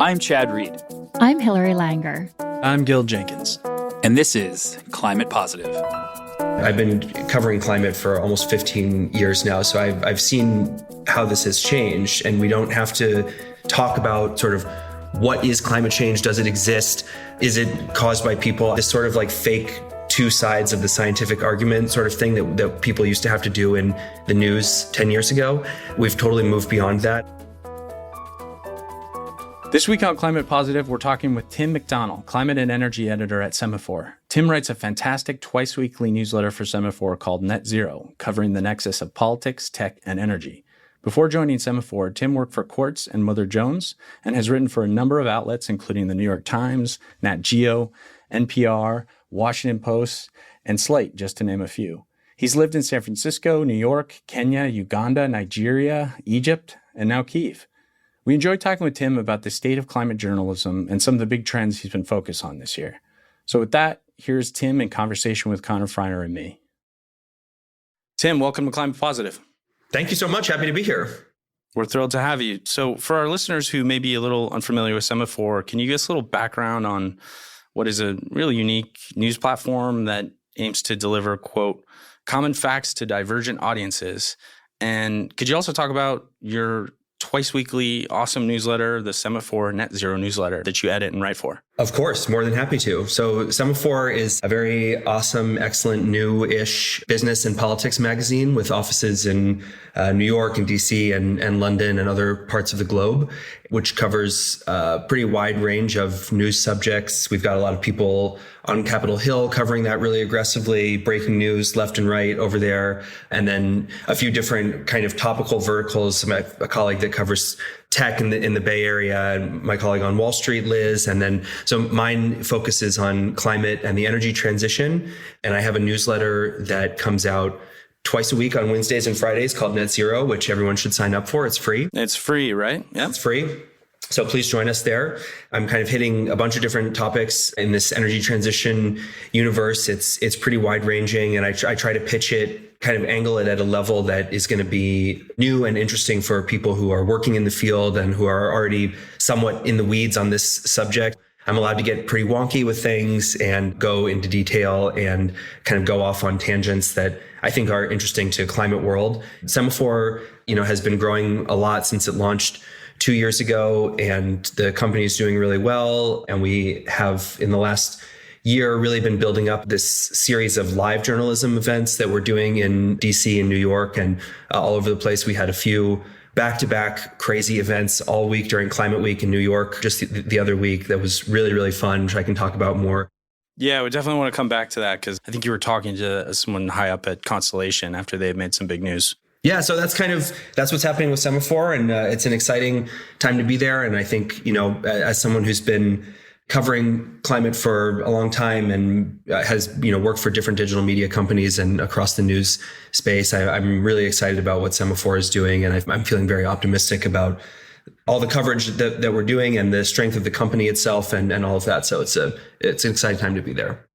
I'm Chad Reed. I'm Hillary Langer. I'm Gil Jenkins. And this is Climate Positive. I've been covering climate for almost 15 years now, so I've seen how this has changed, and we don't have to talk about sort of what is climate change, does it exist, is it caused by people, this sort of like fake two sides of the scientific argument sort of thing that people used to have to do in the news 10 years ago. We've totally moved beyond that. This week on Climate Positive, we're talking with Tim McDonnell, climate and energy editor at Semafor. Tim writes a fantastic twice-weekly newsletter for Semafor called Net Zero, covering the nexus of politics, tech, and energy. Before joining Semafor, Tim worked for Quartz and Mother Jones and has written for a number of outlets, including the New York Times, Nat Geo, NPR, Washington Post, and Slate, just to name a few. He's lived in San Francisco, New York, Kenya, Uganda, Nigeria, Egypt, and now Kyiv. We enjoyed talking with Tim about the state of climate journalism and some of the big trends he's been focused on this year. So with that, here's Tim in conversation with Conor Freiner and me. Tim, welcome to Climate Positive. Thank you so much. Happy to be here. We're thrilled to have you. So for our listeners who may be a little unfamiliar with Semafor, can you give us a little background on what is a really unique news platform that aims to deliver, quote, common facts to divergent audiences? And could you also talk about your twice weekly awesome newsletter, the Semafor Net Zero newsletter that you edit and write for? Of course, more than happy to. So Semafor is a very awesome, excellent, new-ish business and politics magazine with offices in New York and DC and London and other parts of the globe, which covers a pretty wide range of news subjects. We've got a lot of people on Capitol Hill covering that really aggressively, breaking news left and right over there, and then a few different kind of topical verticals. A colleague that covers tech in the Bay Area, and my colleague on Wall Street, Liz, and then so mine focuses on climate and the energy transition. And I have a newsletter that comes out twice a week on Wednesdays and Fridays called Net Zero, which everyone should sign up for. It's free. It's free, right? Yeah, it's free. So please join us there. I'm kind of hitting a bunch of different topics in this energy transition universe. It's pretty wide ranging, and I try to pitch it, kind of angle it at a level that is going to be new and interesting for people who are working in the field and who are already somewhat in the weeds on this subject. I'm allowed to get pretty wonky with things and go into detail and kind of go off on tangents that I think are interesting to climate world. Semafor, has been growing a lot since it launched 2 years ago, and the company is doing really well. And we have, in the last year, really been building up this series of live journalism events that we're doing in DC and New York and all over the place. We had a few back-to-back crazy events all week during Climate Week in New York, just the other week. That was really, really fun, which I can talk about more. Yeah, we definitely want to come back to that because I think you were talking to someone high up at Constellation after they made some big news. Yeah, so that's what's happening with Semafor, and it's an exciting time to be there. And I think, as someone who's been covering climate for a long time and has, worked for different digital media companies and across the news space, I'm really excited about what Semafor is doing. And I'm feeling very optimistic about all the coverage that we're doing and the strength of the company itself and all of that. So it's an exciting time to be there.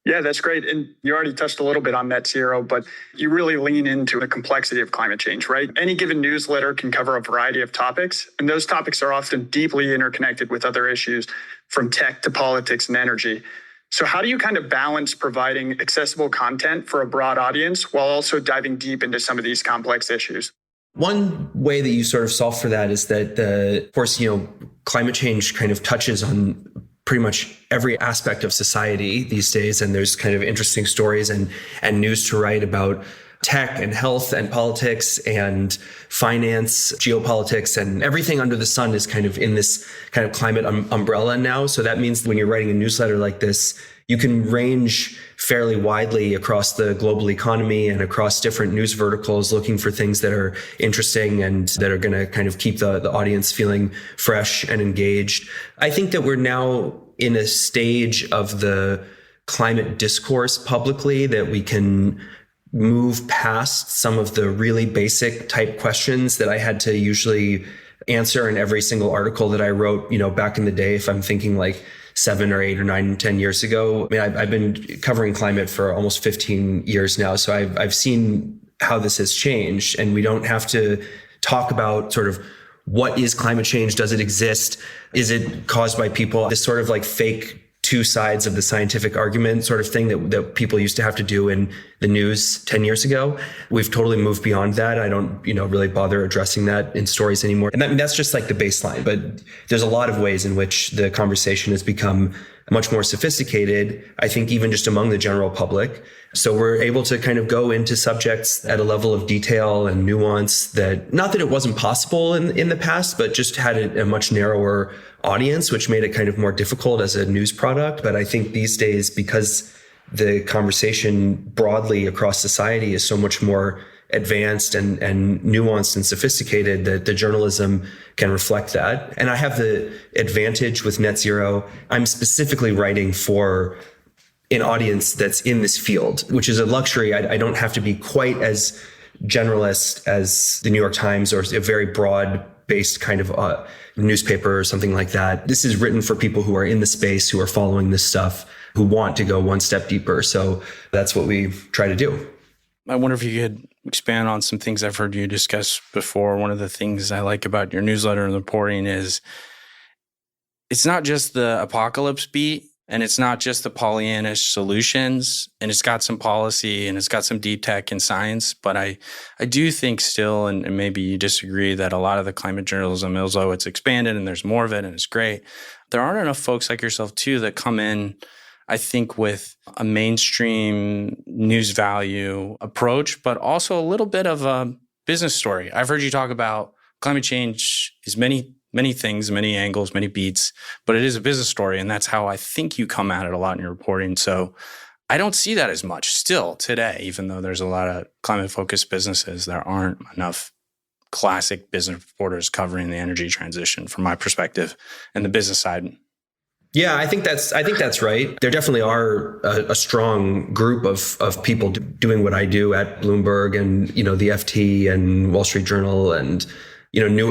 Yeah, that's great. And you already touched a little bit on net zero, but you really lean into the complexity of climate change, right? Any given newsletter can cover a variety of topics, and those topics are often deeply interconnected with other issues from tech to politics and energy. So how do you kind of balance providing accessible content for a broad audience while also diving deep into some of these complex issues? One way that you sort of solve for that is that, of course, climate change kind of touches on pretty much every aspect of society these days. And there's kind of interesting stories and news to write about tech and health and politics and finance, geopolitics, and everything under the sun is kind of in this kind of climate umbrella now. So that means when you're writing a newsletter like this, you can range fairly widely across the global economy and across different news verticals, looking for things that are interesting and that are going to kind of keep the audience feeling fresh and engaged. I think that we're now in a stage of the climate discourse publicly that we can move past some of the really basic type questions that I had to usually answer in every single article that I wrote, back in the day, if I'm thinking like 7 or 8 or 9, 10 years ago. I mean, I've been covering climate for almost 15 years now. So I've seen how this has changed, and we don't have to talk about sort of what is climate change? Does it exist? Is it caused by people? This sort of like fake two sides of the scientific argument sort of thing that people used to have to do in the news 10 years ago. We've totally moved beyond that. I don't, really bother addressing that in stories anymore. And that's just like the baseline. But there's a lot of ways in which the conversation has become much more sophisticated, I think, even just among the general public. So we're able to kind of go into subjects at a level of detail and nuance that, not that it wasn't possible in the past, but just had a much narrower audience, which made it kind of more difficult as a news product. But I think these days, because the conversation broadly across society is so much more advanced and nuanced and sophisticated, that the journalism can reflect that. And I have the advantage with Net Zero. I'm specifically writing for an audience that's in this field, which is a luxury. I don't have to be quite as generalist as the New York Times or a very broad-based kind of newspaper or something like that. This is written for people who are in the space, who are following this stuff, who want to go one step deeper. So that's what we try to do. I wonder if you could expand on some things I've heard you discuss before. One of the things I like about your newsletter and reporting is it's not just the apocalypse beat, and it's not just the Pollyannish solutions, and it's got some policy and it's got some deep tech and science. But I do think still, and maybe you disagree, that a lot of the climate journalism, although it's expanded and there's more of it and it's great, there aren't enough folks like yourself too that come in, I think, with a mainstream news value approach, but also a little bit of a business story. I've heard you talk about climate change is many things, many angles, many beats, but it is a business story. And that's how I think you come at it a lot in your reporting. So I don't see that as much still today, even though there's a lot of climate focused businesses. There aren't enough classic business reporters covering the energy transition from my perspective and the business side. Yeah, I think that's right. There definitely are a strong group of people doing what I do at Bloomberg and, the FT and Wall Street Journal and,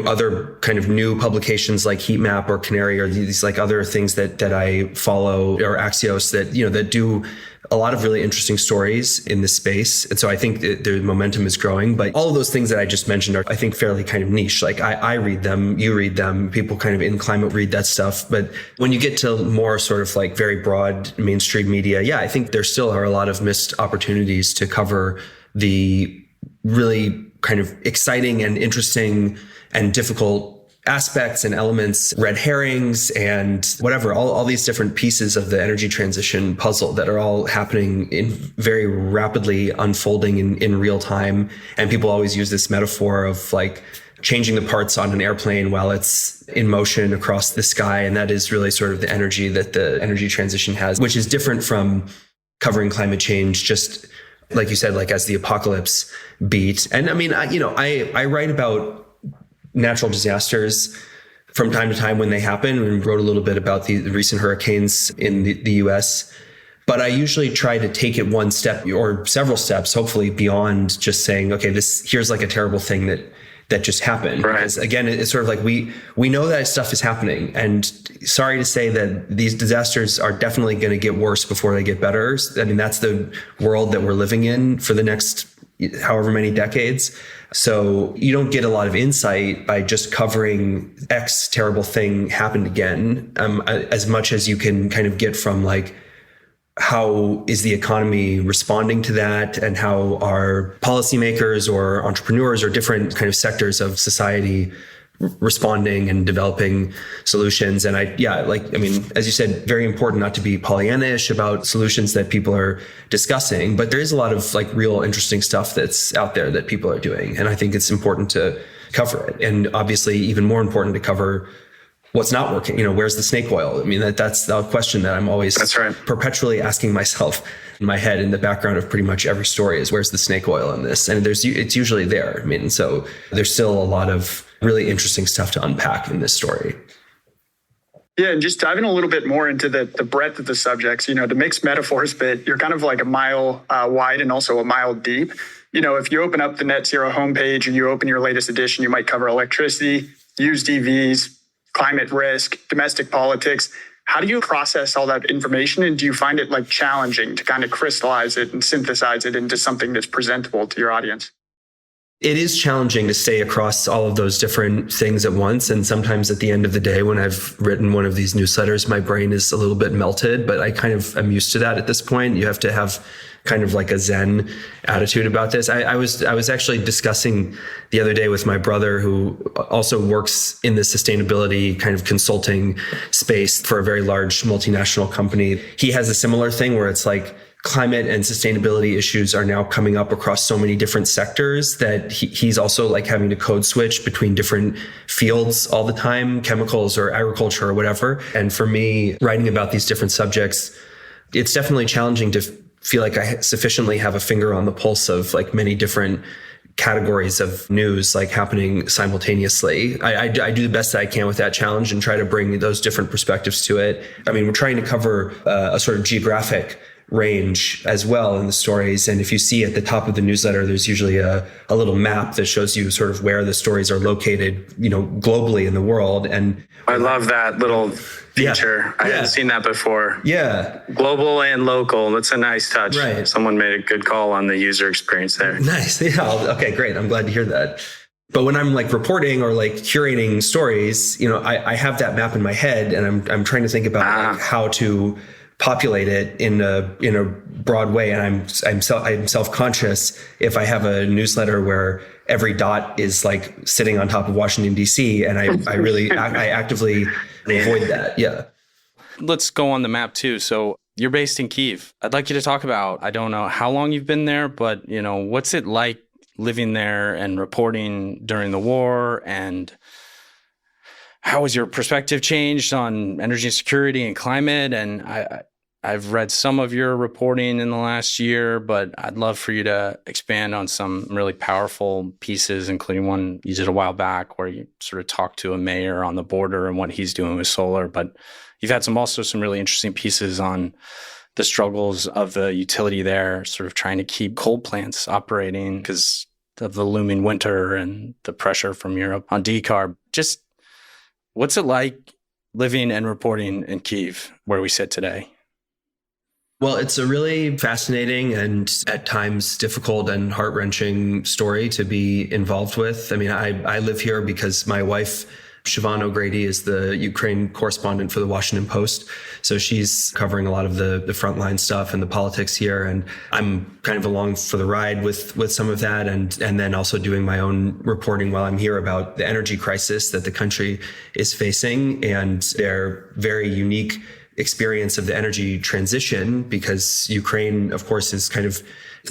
other kind of new publications like Heat Map or Canary or these like other things that I follow, or Axios that, that do a lot of really interesting stories in this space. And so I think the momentum is growing, but all of those things that I just mentioned are, I think, fairly kind of niche. Like I read them, you read them, people kind of in climate read that stuff. But when you get to more sort of like very broad mainstream media, yeah, I think there still are a lot of missed opportunities to cover the really kind of exciting and interesting and difficult aspects and elements, red herrings and whatever, all these different pieces of the energy transition puzzle that are all happening in very rapidly unfolding in real time. And people always use this metaphor of like changing the parts on an airplane while it's in motion across the sky. And that is really sort of the energy that the energy transition has, which is different from covering climate change, just like you said, like as the apocalypse beat. And I mean, I write about natural disasters from time to time when they happen, and wrote a little bit about the recent hurricanes in the US. But I usually try to take it one step or several steps, hopefully beyond just saying, okay, here's like a terrible thing that just happened. Right. Because again, it's sort of like we know that stuff is happening. And sorry to say that these disasters are definitely going to get worse before they get better. I mean, that's the world that we're living in for the next however many decades. So you don't get a lot of insight by just covering X terrible thing happened again, as much as you can kind of get from like, how is the economy responding to that, and how are policymakers or entrepreneurs or different kind of sectors of society responding and developing solutions. And as you said, very important not to be Pollyannish about solutions that people are discussing, but there is a lot of like real interesting stuff that's out there that people are doing. And I think it's important to cover it. And obviously even more important to cover what's not working. Where's the snake oil? I mean, that's the question that I'm always perpetually asking myself in my head in the background of pretty much every story is, where's the snake oil in this? And it's usually there. I mean, so there's still a lot of really interesting stuff to unpack in this story. Yeah, and just diving a little bit more into the breadth of the subjects, the mixed metaphors bit, you're kind of like a mile wide and also a mile deep. If you open up the Net Zero homepage and you open your latest edition, you might cover electricity, used EVs, climate risk, domestic politics. How do you process all that information? And do you find it like challenging to kind of crystallize it and synthesize it into something that's presentable to your audience? It is challenging to stay across all of those different things at once. And sometimes at the end of the day, when I've written one of these newsletters, my brain is a little bit melted, but I kind of am used to that at this point. You have to have kind of like a Zen attitude about this. I was actually discussing the other day with my brother, who also works in the sustainability kind of consulting space for a very large multinational company. He has a similar thing where it's like, climate and sustainability issues are now coming up across so many different sectors that he's also like having to code switch between different fields all the time, chemicals or agriculture or whatever. And for me, writing about these different subjects, it's definitely challenging to feel like I sufficiently have a finger on the pulse of like many different categories of news like happening simultaneously. I do the best that I can with that challenge and try to bring those different perspectives to it. I mean, we're trying to cover a sort of geographic range as well in the stories. And if you see at the top of the newsletter, there's usually a little map that shows you sort of where the stories are located, globally in the world. And I love that little feature. I hadn't seen that before. Yeah. Global and local. That's a nice touch. Right. Someone made a good call on the user experience there. Nice. Yeah. Okay, great. I'm glad to hear that. But when I'm like reporting or like curating stories, I have that map in my head and I'm trying to think about like how to populate it in a broad way. And I'm self-conscious if I have a newsletter where every dot is like sitting on top of Washington, DC. And I actively avoid that. Yeah. Let's go on the map too. So you're based in Kyiv. I'd like you to talk about, I don't know how long you've been there, but what's it like living there and reporting during the war, and how has your perspective changed on energy security and climate? And I've read some of your reporting in the last year, but I'd love for you to expand on some really powerful pieces, including one you did a while back where you sort of talked to a mayor on the border and what he's doing with solar. But you've had some really interesting pieces on the struggles of the utility there, sort of trying to keep coal plants operating because of the looming winter and the pressure from Europe on decarb. Just what's it like living and reporting in Kyiv, where we sit today? Well, it's a really fascinating and at times difficult and heart-wrenching story to be involved with. I mean, I live here because my wife, Siobhan O'Grady, is the Ukraine correspondent for the Washington Post. So she's covering a lot of the frontline stuff and the politics here. And I'm kind of along for the ride with some of that. And then also doing my own reporting while I'm here about the energy crisis that the country is facing and their very unique experience of the energy transition, because Ukraine, of course, is kind of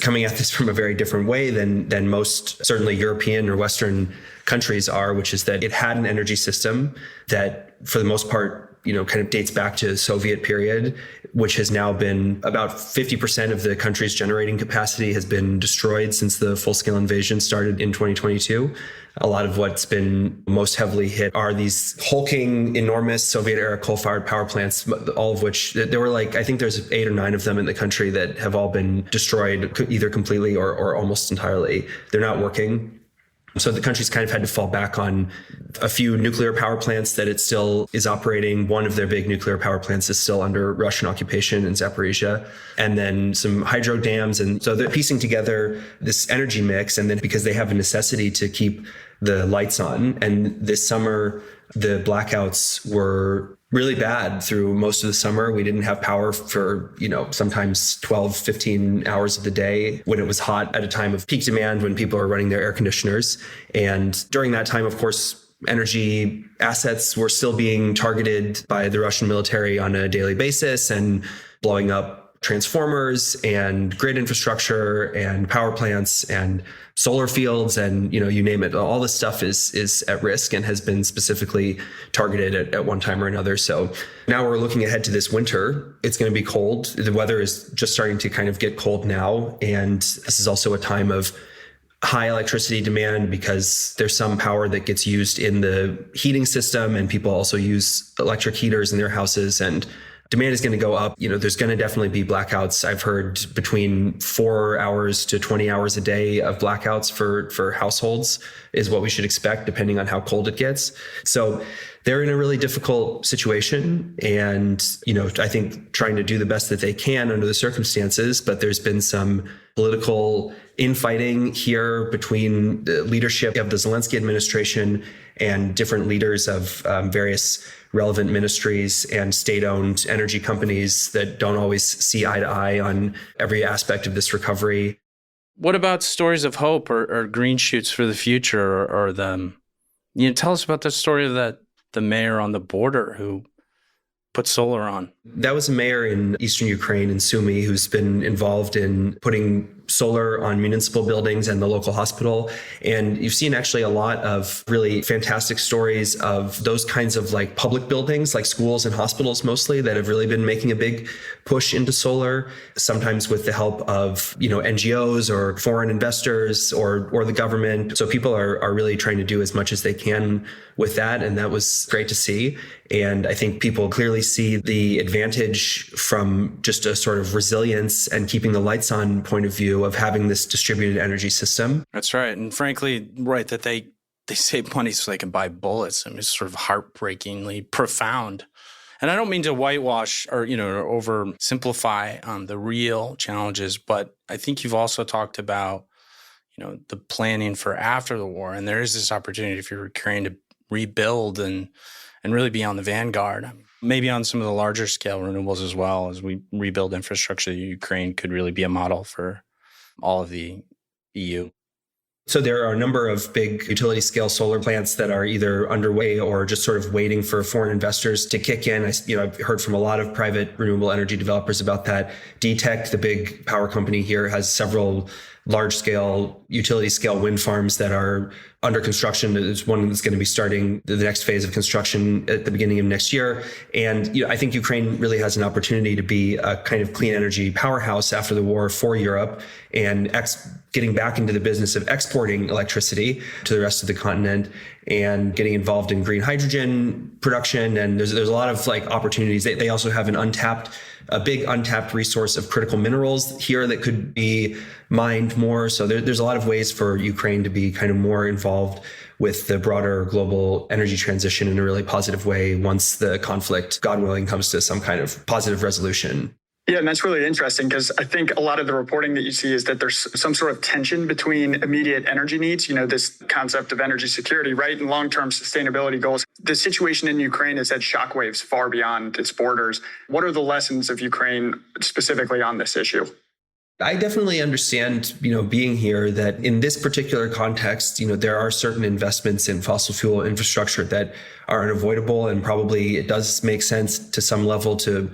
coming at this from a very different way than most, certainly European or Western countries are, which is that it had an energy system that, for the most part, kind of dates back to the Soviet period, which has now been about 50% of the country's generating capacity has been destroyed since the full-scale invasion started in 2022. A lot of what's been most heavily hit are these hulking, enormous Soviet-era coal-fired power plants, all of which, there were I think there's 8 or 9 of them in the country that have all been destroyed either completely or almost entirely. They're not working. So the country's kind of had to fall back on a few nuclear power plants that it still is operating. One of their big nuclear power plants is still under Russian occupation in Zaporizhia, and then some hydro dams. And so they're piecing together this energy mix. And then because they have a necessity to keep the lights on, and this summer, the blackouts were really bad through most of the summer. We didn't have power for, sometimes 12, 15 hours of the day when it was hot at a time of peak demand when people are running their air conditioners. And during that time, of course, energy assets were still being targeted by the Russian military on a daily basis and blowing up transformers and grid infrastructure and power plants and solar fields and, you name it. All this stuff is at risk and has been specifically targeted at one time or another. So now we're looking ahead to this winter. It's going to be cold. The weather is just starting to kind of get cold now. And this is also a time of high electricity demand because there's some power that gets used in the heating system, and people also use electric heaters in their houses, and demand is going to go up. There's going to definitely be blackouts. I've heard between 4 hours to 20 hours a day of blackouts for households is what we should expect, depending on how cold it gets. So they're in a really difficult situation, and, I think trying to do the best that they can under the circumstances, but there's been some political infighting here between the leadership of the Zelensky administration and different leaders of various relevant ministries and state-owned energy companies that don't always see eye to eye on every aspect of this recovery. What about stories of hope or green shoots for the future or tell us about the story of the mayor on the border who put solar on? That was a mayor in eastern Ukraine, in Sumy, who's been involved in putting solar on municipal buildings and the local hospital. And you've seen actually a lot of really fantastic stories of those kinds of like public buildings, like schools and hospitals mostly, that have really been making a big push into solar, sometimes with the help of, NGOs or foreign investors or the government. So people are really trying to do as much as they can with that. And that was great to see. And I think people clearly see the advantage from just a sort of resilience and keeping the lights on point of view of having this distributed energy system. That's right. And frankly, right, that they save money so they can buy bullets. I mean, it's sort of heartbreakingly profound. And I don't mean to whitewash or, oversimplify the real challenges, but I think you've also talked about, the planning for after the war. And there is this opportunity for Ukraine to rebuild and really be on the vanguard, maybe on some of the larger scale renewables as well. As we rebuild infrastructure, Ukraine could really be a model for all of the EU. So there are a number of big utility scale solar plants that are either underway or just sort of waiting for foreign investors to kick in. I've heard from a lot of private renewable energy developers about that. DTEC, the big power company here, has several large scale utility scale wind farms that are under construction. There's one that's going to be starting the next phase of construction at the beginning of next year. And I think Ukraine really has an opportunity to be a kind of clean energy powerhouse after the war for Europe and getting back into the business of exporting electricity to the rest of the continent and getting involved in green hydrogen production. And there's a lot of like opportunities. They also have a big untapped resource of critical minerals here that could be mined more. So there's a lot of ways for Ukraine to be kind of more involved with the broader global energy transition in a really positive way once the conflict, God willing, comes to some kind of positive resolution. Yeah, and that's really interesting because I think a lot of the reporting that you see is that there's some sort of tension between immediate energy needs, this concept of energy security, right, and long-term sustainability goals. The situation in Ukraine has had shockwaves far beyond its borders. What are the lessons of Ukraine specifically on this issue? I definitely understand, being here, that in this particular context, there are certain investments in fossil fuel infrastructure that are unavoidable, and probably it does make sense to some level to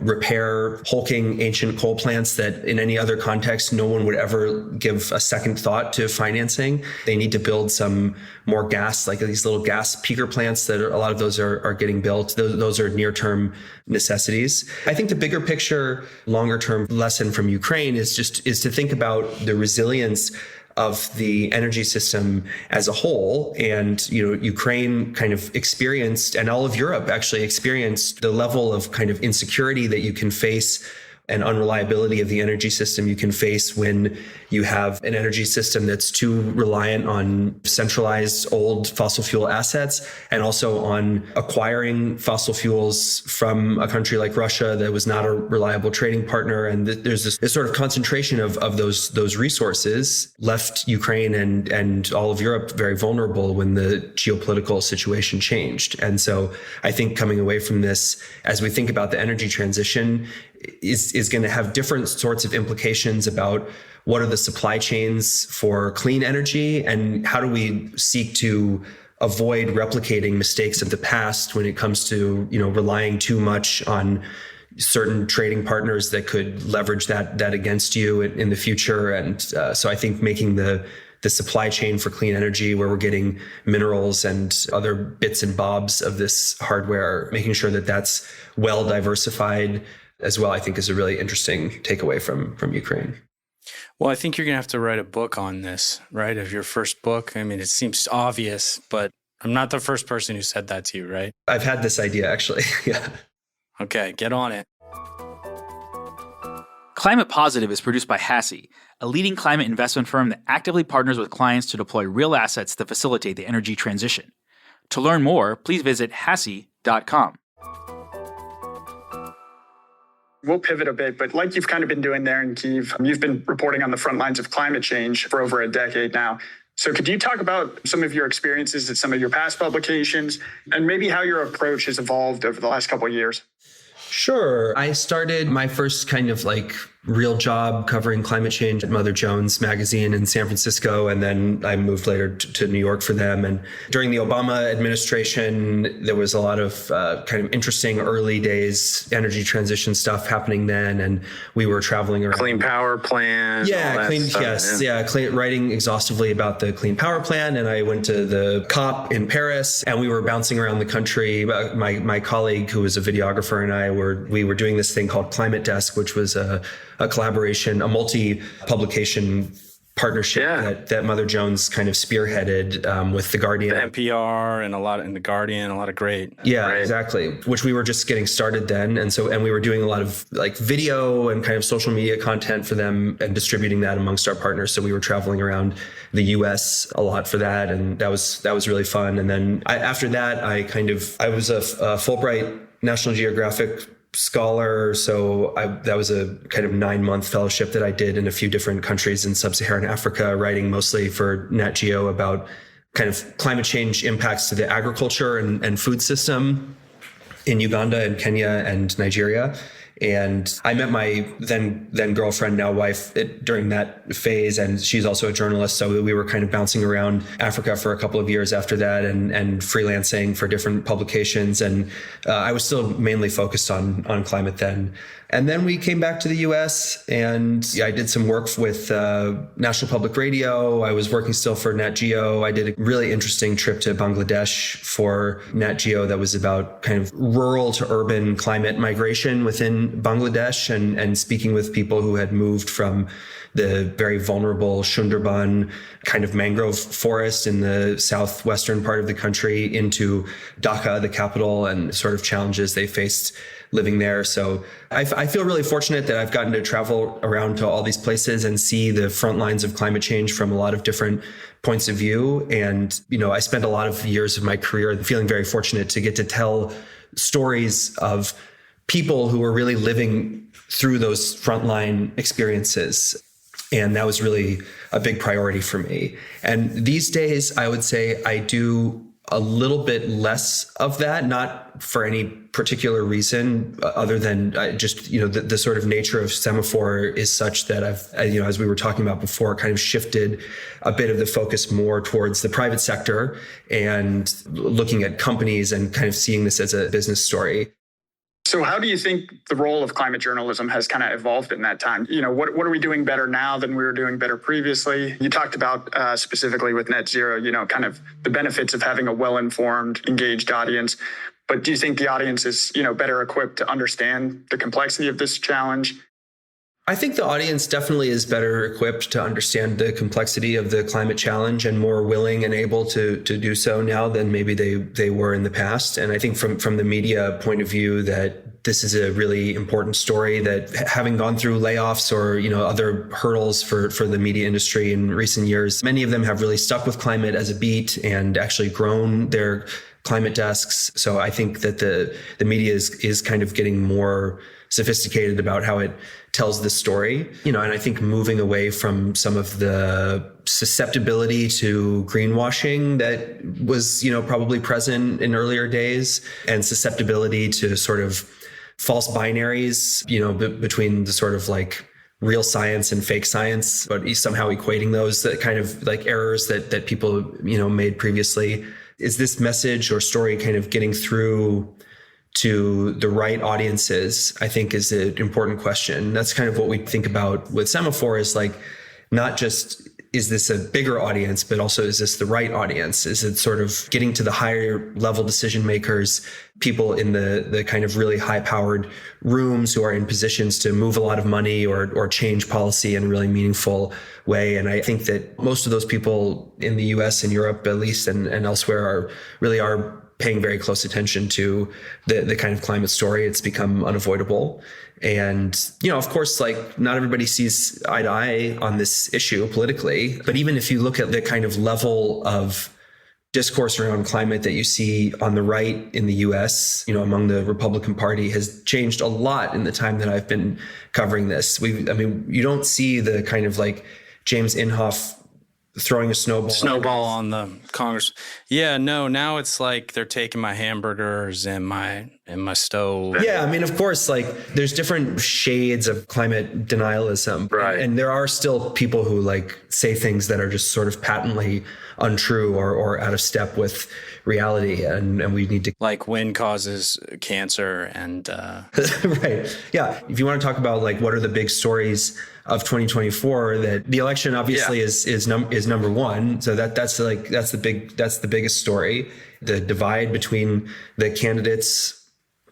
repair hulking ancient coal plants that in any other context, no one would ever give a second thought to financing. They need to build some more gas, like these little gas peaker plants that a lot of those are getting built. Those are near-term necessities. I think the bigger picture, longer-term lesson from Ukraine is to think about the resilience of the energy system as a whole. And, Ukraine kind of experienced, and all of Europe actually experienced, the level of kind of insecurity that you can face and unreliability of the energy system you can face when you have an energy system that's too reliant on centralized old fossil fuel assets and also on acquiring fossil fuels from a country like Russia that was not a reliable trading partner. And there's this sort of concentration of those resources left Ukraine and all of Europe very vulnerable when the geopolitical situation changed. And so I think coming away from this, as we think about the energy transition, is going to have different sorts of implications about what are the supply chains for clean energy and how do we seek to avoid replicating mistakes of the past when it comes to, relying too much on certain trading partners that could leverage that against you in the future. And so I think making the supply chain for clean energy, where we're getting minerals and other bits and bobs of this hardware, making sure that that's well diversified as well, I think is a really interesting takeaway from Ukraine. Well, I think you're going to have to write a book on this, right? Of your first book. I mean, it seems obvious, but I'm not the first person who said that to you, right? I've had this idea, actually. Yeah. Okay, get on it. Climate Positive is produced by HASI, a leading climate investment firm that actively partners with clients to deploy real assets that facilitate the energy transition. To learn more, please visit hasi.com. We'll pivot a bit, but like you've kind of been doing there in Kyiv, you've been reporting on the front lines of climate change for over a decade now. So could you talk about some of your experiences at some of your past publications and maybe how your approach has evolved over the last couple of years? Sure. I started my first kind of like real job covering climate change at Mother Jones magazine in San Francisco. And then I moved later to New York for them. And during the Obama administration, there was a lot of kind of interesting early days energy transition stuff happening then. And we were traveling around. Clean power plan. Yeah, writing exhaustively about the Clean Power Plan. And I went to the COP in Paris and we were bouncing around the country. My colleague, who was a videographer, and we were doing this thing called Climate Desk, which was a collaboration, a multi-publication partnership that Mother Jones kind of spearheaded with The Guardian. The NPR and The Guardian, a lot of great. Yeah, right. Exactly. Which we were just getting started then. And we were doing a lot of like video and kind of social media content for them and distributing that amongst our partners. So we were traveling around the US a lot for that. And that was really fun. And then after that, I was a Fulbright National Geographic scholar. So that was a kind of 9-month fellowship that I did in a few different countries in sub-Saharan Africa, writing mostly for Nat Geo about kind of climate change impacts to the agriculture and food system in Uganda and Kenya and Nigeria. And I met my then girlfriend, now wife, during that phase. And she's also a journalist. So we were kind of bouncing around Africa for a couple of years after that and freelancing for different publications. And I was still mainly focused on climate then. And then we came back to the US and I did some work with National Public Radio. I was working still for Nat Geo. I did a really interesting trip to Bangladesh for Nat Geo that was about kind of rural to urban climate migration within Bangladesh and speaking with people who had moved from the very vulnerable Sundarban kind of mangrove forest in the southwestern part of the country into Dhaka, the capital, and sort of challenges they faced living there. So I feel really fortunate that I've gotten to travel around to all these places and see the front lines of climate change from a lot of different points of view. And, I spent a lot of years of my career feeling very fortunate to get to tell stories of people who were really living through those frontline experiences. And that was really a big priority for me. And these days, I would say I do a little bit less of that, not for any particular reason other than just, the sort of nature of Semafor is such that I've, as we were talking about before, kind of shifted a bit of the focus more towards the private sector and looking at companies and kind of seeing this as a business story. So how do you think the role of climate journalism has kind of evolved in that time? What are we doing better now than we were doing better previously? You talked about specifically with Net Zero, kind of the benefits of having a well-informed, engaged audience. But do you think the audience is, better equipped to understand the complexity of this challenge? I think the audience definitely is better equipped to understand the complexity of the climate challenge and more willing and able to do so now than maybe they were in the past. And I think from the media point of view that this is a really important story that having gone through layoffs or, other hurdles for the media industry in recent years, many of them have really stuck with climate as a beat and actually grown their climate desks. So I think that the media is kind of getting more sophisticated about how it tells this story, and I think moving away from some of the susceptibility to greenwashing that was, probably present in earlier days and susceptibility to sort of false binaries, between the sort of like real science and fake science, but somehow equating those that kind of like errors that people, made previously. Is this message or story kind of getting through to the right audiences, I think is an important question. That's kind of what we think about with Semafor is like, not just, is this a bigger audience, but also is this the right audience? Is it sort of getting to the higher level decision makers, people in the kind of really high powered rooms who are in positions to move a lot of money or change policy in a really meaningful way? And I think that most of those people in the US and Europe, at least, and elsewhere are paying very close attention to the kind of climate story. It's become unavoidable. And, of course, like not everybody sees eye to eye on this issue politically, but even if you look at the kind of level of discourse around climate that you see on the right in the US, among the Republican Party has changed a lot in the time that I've been covering this. You don't see the kind of like James Inhofe throwing a snowball on the Congress. Yeah, no, now it's like they're taking my hamburgers and my stove. Yeah, of course, like there's different shades of climate denialism. Right. And there are still people who like say things that are just sort of patently untrue or out of step with reality. And we need to like wind causes cancer and right. Yeah. If you want to talk about like what are the big stories of 2024, that the election obviously is number one. So that's the biggest story. The divide between the candidates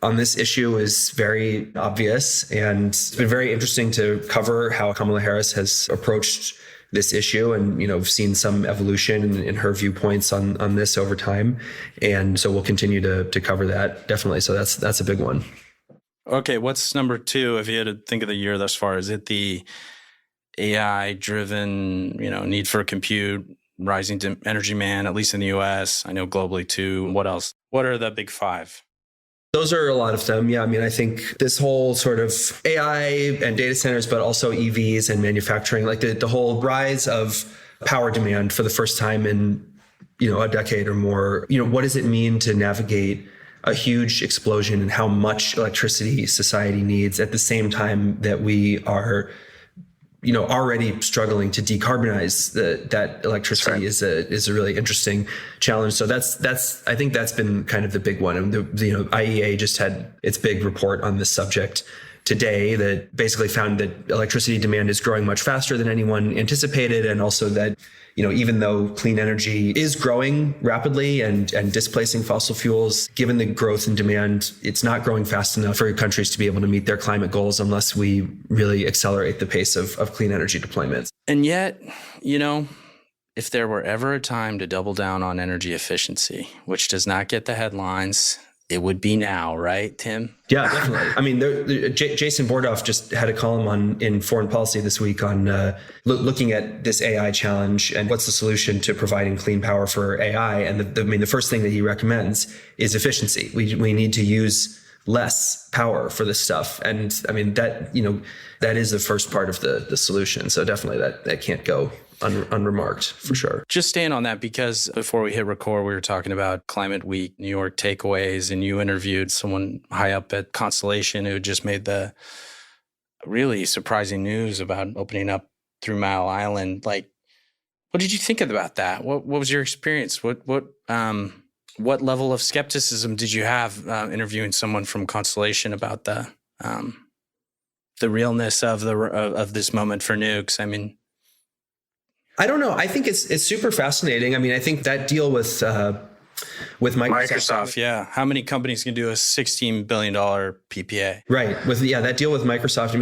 on this issue is very obvious, and it's been very interesting to cover how Kamala Harris has approached this issue, and I've seen some evolution in her viewpoints on this over time, and so we'll continue to cover that definitely. So that's a big one. Okay, what's number two? If you had to think of the year thus far, is it the AI-driven, need for compute, rising energy demand, at least in the U.S.? I know globally too. What else? What are the big five? Those are a lot of them. Yeah. I think this whole sort of AI and data centers, but also EVs and manufacturing, like the whole rise of power demand for the first time in, a decade or more. What does it mean to navigate a huge explosion in how much electricity society needs at the same time that we are, already struggling to decarbonize that electricity? Right. is a really interesting challenge. So I think that's been kind of the big one. And the IEA just had its big report on this subject today that basically found that electricity demand is growing much faster than anyone anticipated, and also that even though clean energy is growing rapidly and displacing fossil fuels, given the growth in demand, it's not growing fast enough for countries to be able to meet their climate goals unless we really accelerate the pace of clean energy deployments. And yet, if there were ever a time to double down on energy efficiency, which does not get the headlines, it would be now, right, Tim? Yeah, definitely. Jason Bordoff just had a column in Foreign Policy this week on looking at this AI challenge and what's the solution to providing clean power for AI. And the first thing that he recommends is efficiency. We need to use less power for this stuff. And that is the first part of the solution. So definitely that can't go unremarked for sure. Just staying on that, because before we hit record, we were talking about Climate Week, New York takeaways, and you interviewed someone high up at Constellation who just made the really surprising news about opening up 3 Mile Island. Like, what did you think about that? What was your experience? What level of skepticism did you have interviewing someone from Constellation about the realness of this moment for nukes? I don't know. I think it's super fascinating. I think that deal with Microsoft. Yeah. How many companies can do a $16 billion PPA? Right. That deal with Microsoft.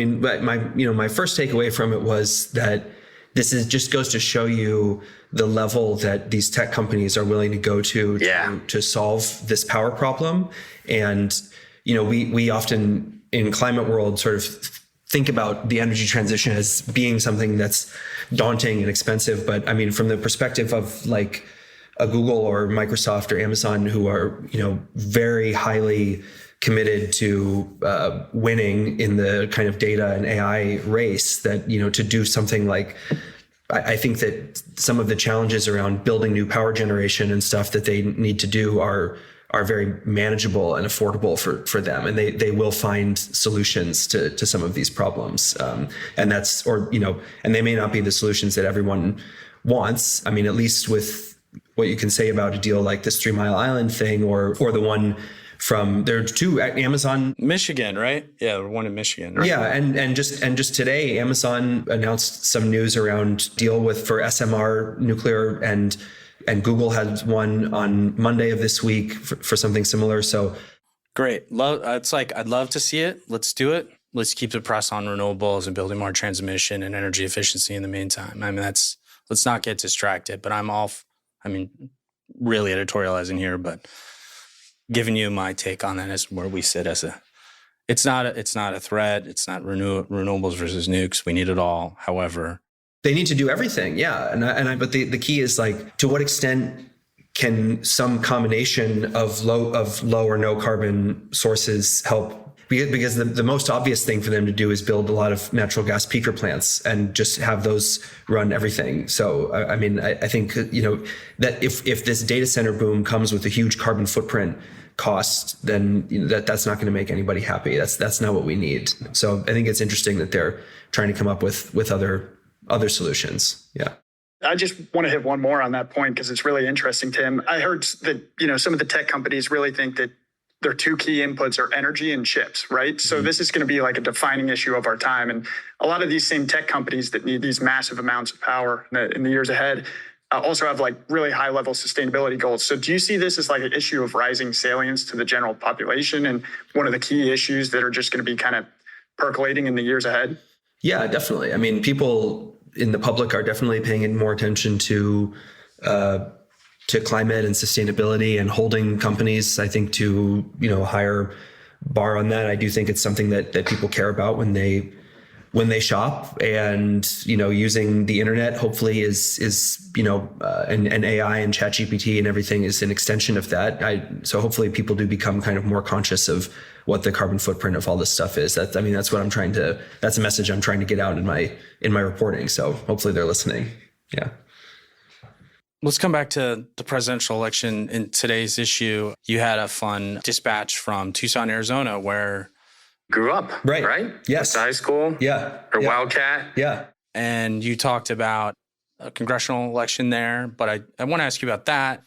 My first takeaway from it was that this just goes to show you the level that these tech companies are willing to go to solve this power problem. And, we often in climate world sort of think about the energy transition as being something that's daunting and expensive. But from the perspective of like a Google or Microsoft or Amazon, who are, very highly committed to winning in the kind of data and AI race, that, to do something like, I think that some of the challenges around building new power generation and stuff that they need to do are very manageable and affordable for them. And they will find solutions to some of these problems. And they may not be the solutions that everyone wants. At least with what you can say about a deal like this 3 Mile Island thing, or the one there are 2 at Amazon. Michigan, right? Yeah, one in Michigan. Right? Yeah. And just today, Amazon announced some news around deal for SMR nuclear, and Google had one on Monday of this week for something similar. So great. It's like, I'd love to see it. Let's do it. Let's keep the press on renewables and building more transmission and energy efficiency in the meantime. Let's not get distracted, but really editorializing here, but giving you my take on that is where we sit it's not a threat. It's not renewables versus nukes. We need it all. However, they need to do everything. Yeah. But the key is like, to what extent can some combination of low or no carbon sources help? Because the most obvious thing for them to do is build a lot of natural gas peaker plants and just have those run everything. So, I mean, I think, that if this data center boom comes with a huge carbon footprint cost, then that's not going to make anybody happy. That's not what we need. So I think it's interesting that they're trying to come up with other solutions. Yeah. I just want to hit one more on that point because it's really interesting, Tim. I heard that, some of the tech companies really think that their two key inputs are energy and chips, right? So this is going to be like a defining issue of our time. And a lot of these same tech companies that need these massive amounts of power in the years ahead also have like really high level sustainability goals. So do you see this as like an issue of rising salience to the general population and one of the key issues that are just going to be kind of percolating in the years ahead? Yeah, definitely. I mean, people in the public are definitely paying more attention to climate and sustainability and holding companies, I think, to, a higher bar on that. I do think it's something that people care about when they shop, and, using the internet hopefully is and AI and ChatGPT and everything is an extension of that. So hopefully people do become kind of more conscious of what the carbon footprint of all this stuff is. That's a message I'm trying to get out in my reporting. So hopefully they're listening. Yeah. Let's come back to the presidential election. In today's issue, you had a fun dispatch from Tucson, Arizona, where grew up, right? Yes. Went to high school. Yeah. Or Wildcat. Yeah. And you talked about a congressional election there, but I want to ask you about that.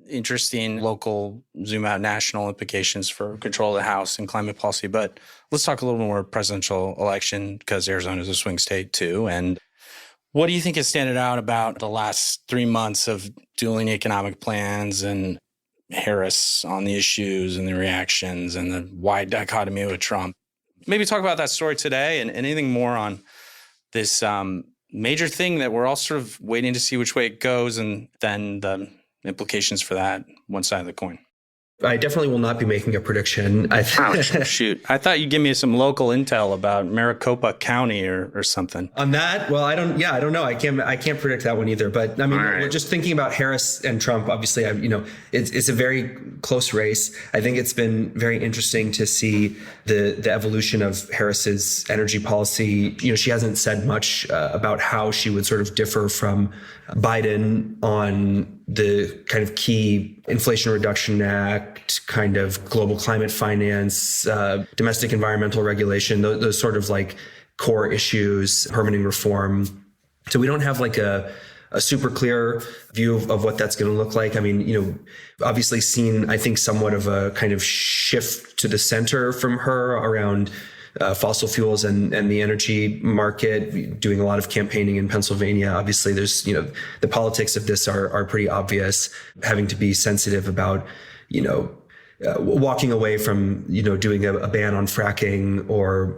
Interesting local, zoom out national implications for control of the House and climate policy. But let's talk a little more presidential election, because Arizona is a swing state too. And what do you think is standing out about the last 3 months of dueling economic plans and Harris on the issues and the reactions and the wide dichotomy with Trump? Maybe talk about that story today and anything more on this major thing that we're all sort of waiting to see which way it goes, and then the implications for that one side of the coin. I definitely will not be making a prediction. Shoot. I thought you'd give me some local intel about Maricopa County or something. On that? Well, I don't know. I can't predict that one either. But I mean, just thinking about Harris and Trump, obviously, it's a very close race. I think it's been very interesting to see the evolution of Harris's energy policy. She hasn't said much about how she would sort of differ from Biden on the kind of key Inflation Reduction Act, kind of global climate finance, domestic environmental regulation, those sort of like core issues, permitting reform. So we don't have like a super clear view of what that's going to look like. I mean, obviously seen, I think, somewhat of a kind of shift to the center from her around fossil fuels and the energy market, doing a lot of campaigning in Pennsylvania. Obviously, there's, the politics of this are pretty obvious, having to be sensitive about, walking away from, doing a ban on fracking, or,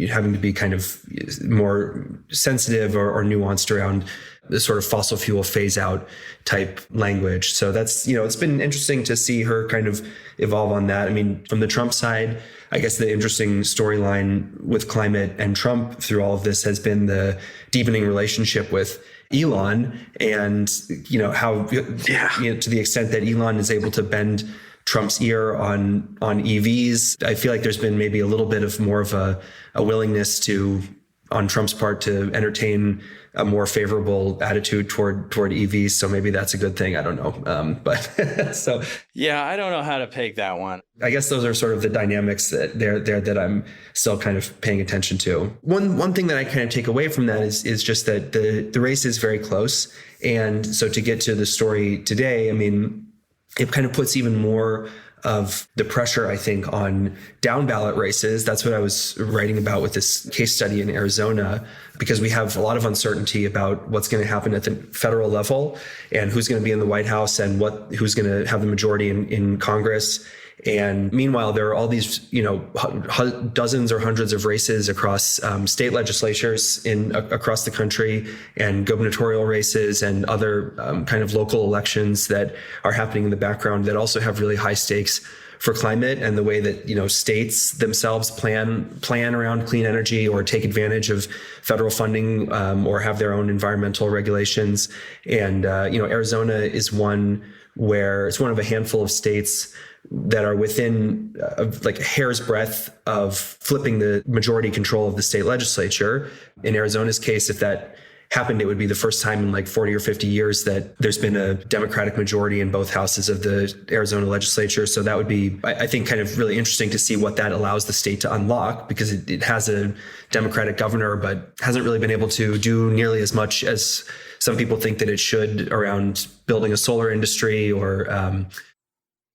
having to be kind of more sensitive or nuanced around the sort of fossil fuel phase out type language. So that's, it's been interesting to see her kind of evolve on that. I mean, from the Trump side, I guess the interesting storyline with climate and Trump through all of this has been the deepening relationship with Elon, and, how, to the extent that Elon is able to bend Trump's ear on EVs. I feel like there's been maybe a little bit of more of a willingness on Trump's part to entertain a more favorable attitude toward EVs. So maybe that's a good thing. I don't know. But so. Yeah, I don't know how to peg that one. I guess those are sort of the dynamics that I'm still kind of paying attention to. One thing that I kind of take away from that is just that the race is very close. And so to get to the story today, I mean, it kind of puts even more of the pressure, I think, on down ballot races. That's what I was writing about with this case study in Arizona, because we have a lot of uncertainty about what's going to happen at the federal level and who's going to be in the White House and who's going to have the majority in Congress. And meanwhile, there are all these, dozens or hundreds of races across state legislatures across the country, and gubernatorial races and other kind of local elections that are happening in the background that also have really high stakes for climate, and the way that, states themselves plan around clean energy or take advantage of federal funding or have their own environmental regulations. And, Arizona is one where it's one of a handful of states that are within like a hair's breadth of flipping the majority control of the state legislature. In Arizona's case, if that happened, it would be the first time in like 40 or 50 years that there's been a Democratic majority in both houses of the Arizona legislature. So that would be, I think, kind of really interesting to see what that allows the state to unlock, because it has a Democratic governor, but hasn't really been able to do nearly as much as some people think that it should around building a solar industry or...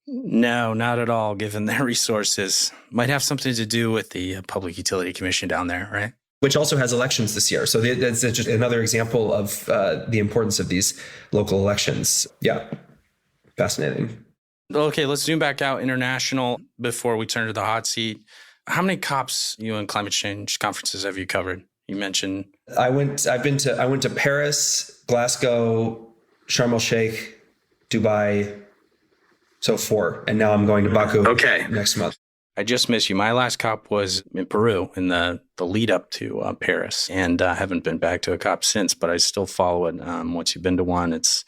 No, not at all, given their resources. Might have something to do with the Public Utility Commission down there, right? Which also has elections this year. So that's just another example of the importance of these local elections. Yeah, fascinating. Okay, let's zoom back out international before we turn to the hot seat. How many COPs, UN climate change conferences have you covered? You mentioned... I went to Paris, Glasgow, Sharm el Sheikh, Dubai, so 4. And now I'm going to Baku next month. I just missed you. My last COP was in Peru in the lead up to Paris, and I haven't been back to a COP since, but I still follow it. Once you've been to one, it's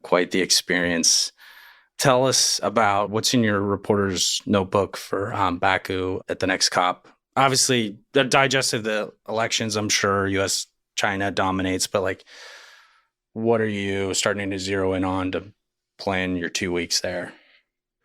quite the experience. Tell us about what's in your reporter's notebook for Baku at the next COP. Obviously, the digest of the elections, I'm sure U.S., China dominates, but like, what are you starting to zero in on to plan your 2 weeks there?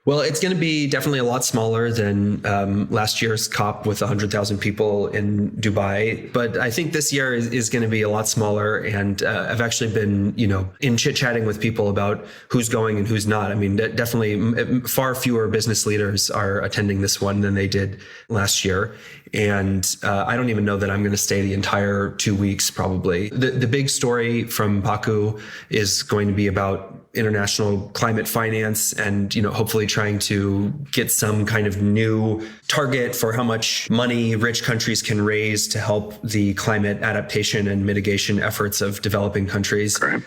Well, it's going to be definitely a lot smaller than last year's COP with 100,000 people in Dubai. But I think this year is going to be a lot smaller. And I've actually been, in chit-chatting with people about who's going and who's not. I mean, definitely far fewer business leaders are attending this one than they did last year. And I don't even know that I'm going to stay the entire 2 weeks, probably. The big story from Baku is going to be about international climate finance and, hopefully trying to get some kind of new target for how much money rich countries can raise to help the climate adaptation and mitigation efforts of developing countries. Right.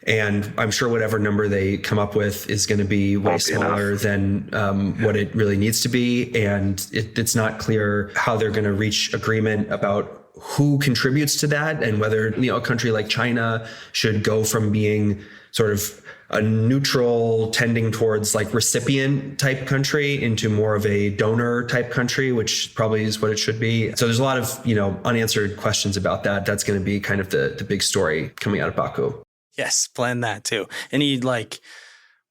And I'm sure whatever number they come up with is going to be way smaller than what it really needs to be. And it's not clear how they're going to reach agreement about who contributes to that and whether, a country like China should go from being sort of a neutral tending towards like recipient type country into more of a donor type country, which probably is what it should be. So there's a lot of, unanswered questions about that. That's going to be kind of the big story coming out of Baku. Yes, plan that too. Any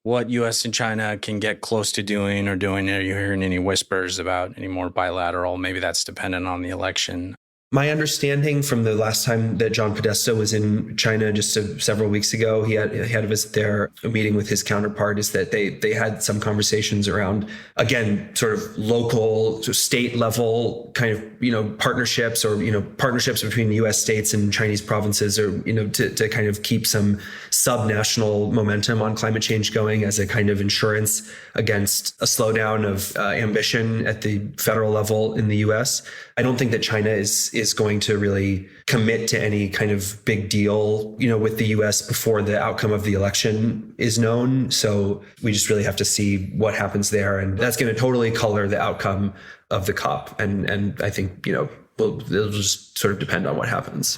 what U.S. and China can get close to doing or doing? Are you hearing any whispers about any more bilateral? Maybe that's dependent on the election. My understanding from the last time that John Podesta was in China just several weeks ago, he had a visit there, a meeting with his counterpart, is that they had some conversations around, again, sort of local, state level kind of, partnerships or, partnerships between U.S. states and Chinese provinces or, to kind of keep some subnational momentum on climate change going as a kind of insurance against a slowdown of ambition at the federal level in the U.S. I don't think that China is going to really commit to any kind of big deal, with the U.S. before the outcome of the election is known. So we just really have to see what happens there. And that's going to totally color the outcome of the COP. And I think, it'll just sort of depend on what happens.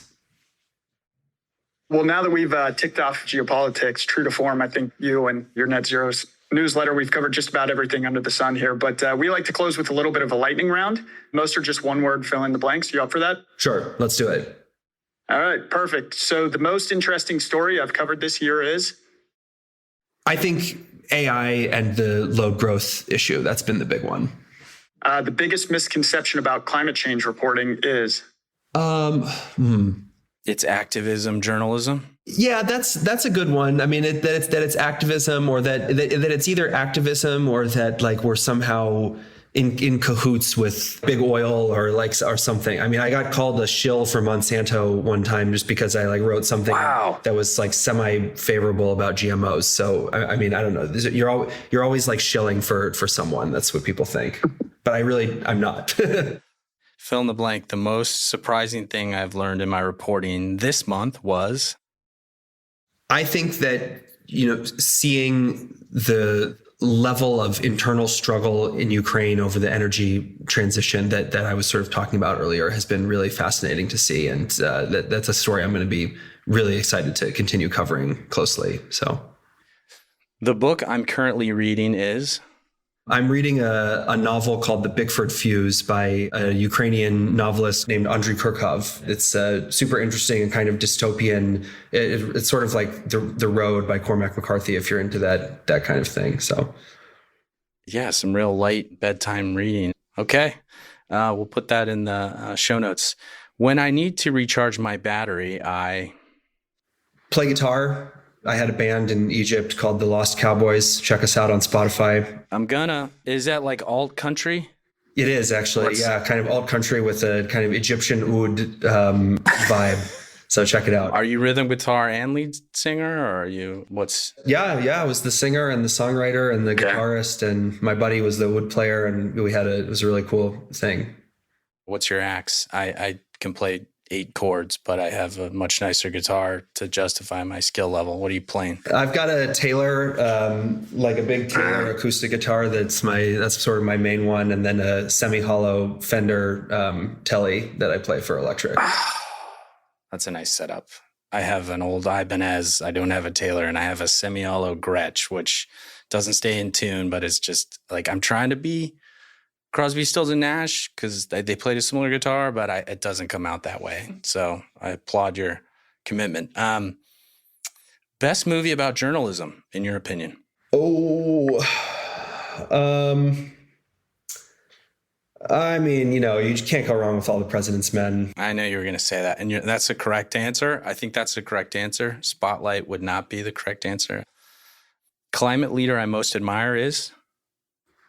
Well, now that we've ticked off geopolitics, true to form, I think you and your Net Zero's newsletter, we've covered just about everything under the sun here, but we like to close with a little bit of a lightning round. Most are just one word, fill in the blanks. You up for that? Sure, let's do it. All right, perfect. So the most interesting story I've covered this year is? I think AI and the load growth issue. That's been the big one. The biggest misconception about climate change reporting is? It's activism journalism. Yeah, that's a good one. I mean, that it's activism, or that it's either activism or that like we're somehow in cahoots with big oil or something. I mean, I got called a shill for Monsanto one time just because I wrote something that was semi-favorable about GMOs. So I mean, I don't know. You're always shilling for someone. That's what people think, but I'm not. Fill in the blank. The most surprising thing I've learned in my reporting this month was? I think that, seeing the level of internal struggle in Ukraine over the energy transition that I was sort of talking about earlier has been really fascinating to see. And that's a story I'm going to be really excited to continue covering closely. So The book I'm currently reading is... I'm reading a novel called The Bickford Fuse by a Ukrainian novelist named Andrei Kurkov. It's super interesting and kind of dystopian. It's sort of like The Road by Cormac McCarthy, if you're into that kind of thing. So, yeah, some real light bedtime reading. Okay, we'll put that in the show notes. When I need to recharge my battery, I play guitar. I had a band in Egypt called The Lost Cowboys. Check us out on Spotify. Is that like alt country? It is actually, kind of alt country with a kind of Egyptian oud vibe. So check it out. Are you rhythm guitar and lead singer, or are you, Yeah, I was the singer and the songwriter and the guitarist, and my buddy was the oud player, and it was a really cool thing. What's your axe? I can play 8 chords, but I have a much nicer guitar to justify my skill level. What are you playing? I've got a Taylor, like a big Taylor acoustic guitar. That's sort of my main one. And then a semi-hollow Fender Telly that I play for electric. That's a nice setup. I have an old Ibanez. I don't have a Taylor, and I have a semi-hollow Gretsch, which doesn't stay in tune, but it's just like I'm trying to be Crosby, Stills, and Nash, because they played a similar guitar, but it doesn't come out that way. So I applaud your commitment. Best movie about journalism, in your opinion? I mean, you can't go wrong with All the President's Men. I know you were going to say that, and that's the correct answer. I think that's the correct answer. Spotlight would not be the correct answer. Climate leader I most admire is?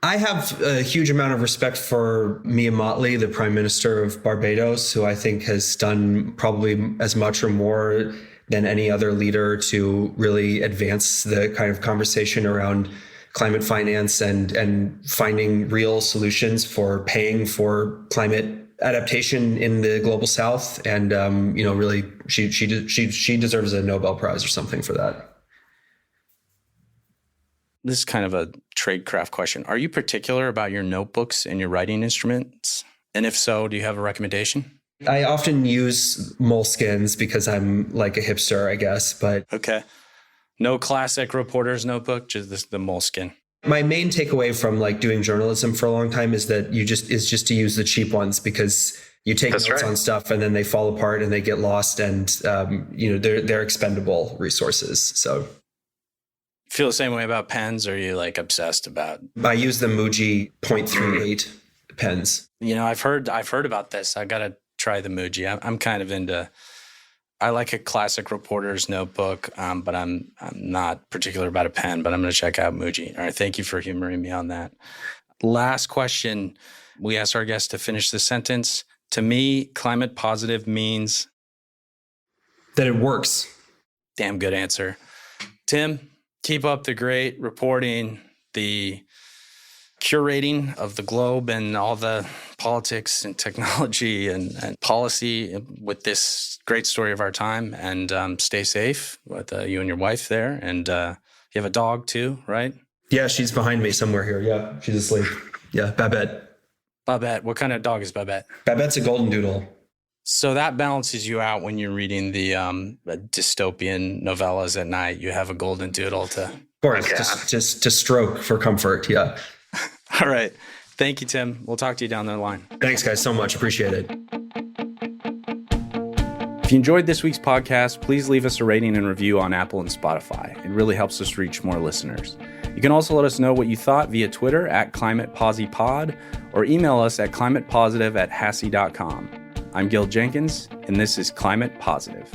I have a huge amount of respect for Mia Mottley, the Prime Minister of Barbados, who I think has done probably as much or more than any other leader to really advance the kind of conversation around climate finance and finding real solutions for paying for climate adaptation in the global South. And, really, she deserves a Nobel Prize or something for that. This is kind of a tradecraft question. Are you particular about your notebooks and your writing instruments? And if so, do you have a recommendation? I often use moleskins because I'm like a hipster, I guess. But okay. No classic reporter's notebook, just the moleskin. My main takeaway from like doing journalism for a long time is that just to use the cheap ones, because you take notes on stuff and then they fall apart and they get lost, and they're expendable resources. So. Feel the same way about pens, or are you like obsessed about? I use the Muji 0.38 pens. I've heard about this. I got to try the Muji. I'm kind of into. I like a classic reporter's notebook, but I'm not particular about a pen. But I'm going to check out Muji. All right, thank you for humoring me on that. Last question: we asked our guests to finish the sentence. To me, climate positive means that it works. Damn good answer, Tim. Keep up the great reporting, the curating of the globe and all the politics and technology and policy with this great story of our time. And stay safe with you and your wife there. And you have a dog too, right? Yeah, she's behind me somewhere here. Yeah, she's asleep. Yeah, Babette. Babette. What kind of dog is Babette? Babette's a golden doodle. So that balances you out when you're reading the dystopian novellas at night. You have a golden doodle to... Of course, just to stroke for comfort, yeah. All right. Thank you, Tim. We'll talk to you down the line. Thanks, guys, so much. Appreciate it. If you enjoyed this week's podcast, please leave us a rating and review on Apple and Spotify. It really helps us reach more listeners. You can also let us know what you thought via Twitter @ClimatePosiPod or email us at climatepositive@hasi.com. I'm Gil Jenkins, and this is Climate Positive.